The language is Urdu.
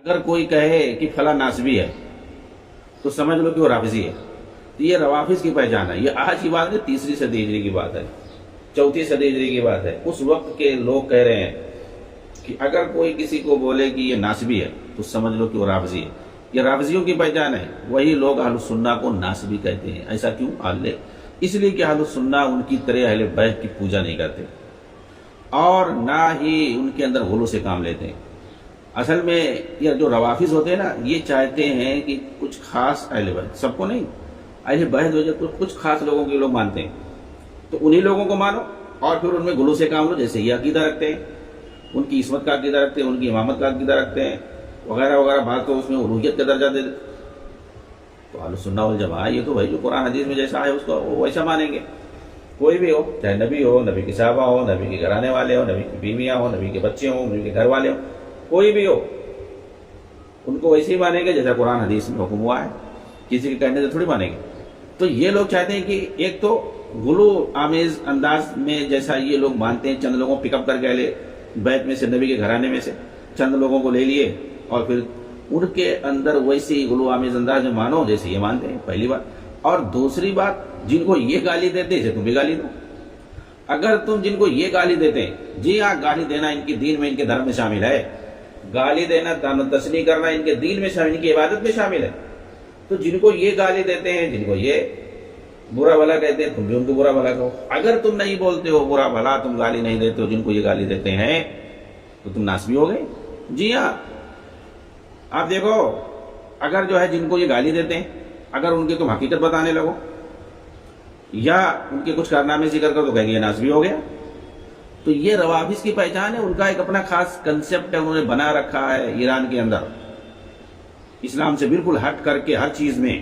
اگر کوئی کہے کہ فلاں ناسبی ہے تو سمجھ لو کہ وہ رافضی ہے. تو یہ روافظ کی پہچان ہے. یہ آج کی بات نہیں، تیسری صدی ہجری کی بات ہے، چوتھی صدی ہجری کی بات ہے. اس وقت کے لوگ کہہ رہے ہیں کہ اگر کوئی کسی کو بولے کہ یہ ناسبی ہے تو سمجھ لو کہ وہ رافضی ہے. یہ رافضیوں کی پہچان ہے. وہی لوگ اہل السنہ کو ناسبی کہتے ہیں. ایسا کیوں؟ اس لیے کہ اہل السنہ ان کی طرح اہل بیت کی پوجا نہیں کرتے اور نہ ہی ان کے اندر غلو سے کام لیتے ہیں. اصل میں یہ جو روافظ ہوتے ہیں نا، یہ چاہتے ہیں کہ کچھ خاص اہل بیت، سب کو نہیں، اہل بیت ہو جائے تو کچھ خاص لوگوں کے لوگ مانتے ہیں تو انہی لوگوں کو مانو اور پھر ان میں غلو سے کام لو. جیسے یہ عقیدہ رکھتے ہیں، ان کی عصمت کا عقیدہ رکھتے ہیں، ان کی امامت کا عقیدہ رکھتے ہیں وغیرہ وغیرہ. بعض تو اس میں الوہیت کا درجہ دے دیتے. تو اہل سنہ والجماعہ یہ تو بھائی جو قرآن حدیث میں جیسا ہے اس کو وہ ویسا مانیں گے. کوئی بھی ہو، چاہے نبی ہو، نبی کی صحابہ ہو، نبی کے گھرانے والے ہو، نبی کی بیویاں ہو، نبی کے بچے ہوں، نبی کے گھر والے ہوں، کوئی بھی ہو، ان کو ویسے ہی مانیں گے جیسا قرآن حدیث میں حکم ہوا ہے. کسی کے کہنے سے تھوڑی مانیں گے. تو یہ لوگ چاہتے ہیں کہ ایک تو غلو آمیز انداز میں جیسا یہ لوگ مانتے ہیں، چند لوگوں پک اپ کر کے لے بیت میں سے، نبی کے گھرانے میں سے چند لوگوں کو لے لیے اور پھر ان کے اندر ویسی غلو آمیز انداز میں مانو جیسے یہ مانتے ہیں. پہلی بات. اور دوسری بات، جن کو یہ گالی دیتے ہیں اسے تم بھی گالی دو. اگر تم جن کو یہ گالی دیتے ہیں، جی ہاں، گالی دینا ان کی دین میں، ان کے دھرم میں شامل ہے. گالی دینا، تشنیع کرنا ان کے دین میں شامل، ان کی عبادت میں شامل ہے. تو جن کو یہ گالی دیتے ہیں، جن کو یہ برا بھلا کہتے ہیں، تم بھی ان کو برا بھلا کہو. اگر تم نہیں بولتے ہو برا بھلا، تم گالی نہیں دیتے ہو جن کو یہ گالی دیتے ہیں، تو تم ناسبی ہو گئے. جی ہاں، آپ دیکھو، اگر جو ہے جن کو یہ گالی دیتے ہیں، اگر ان کی تم حقیقت بتانے لگو یا ان کے کچھ کارنامے ذکر کرو تو کہیں گے یہ ناسبی ہو گیا. تو یہ روافظ کی پہچان ہے. ان کا ایک اپنا خاص کنسپٹ ہے، انہوں نے بنا رکھا ہے ایران کے اندر، اسلام سے بالکل ہٹ کر کے ہر چیز میں.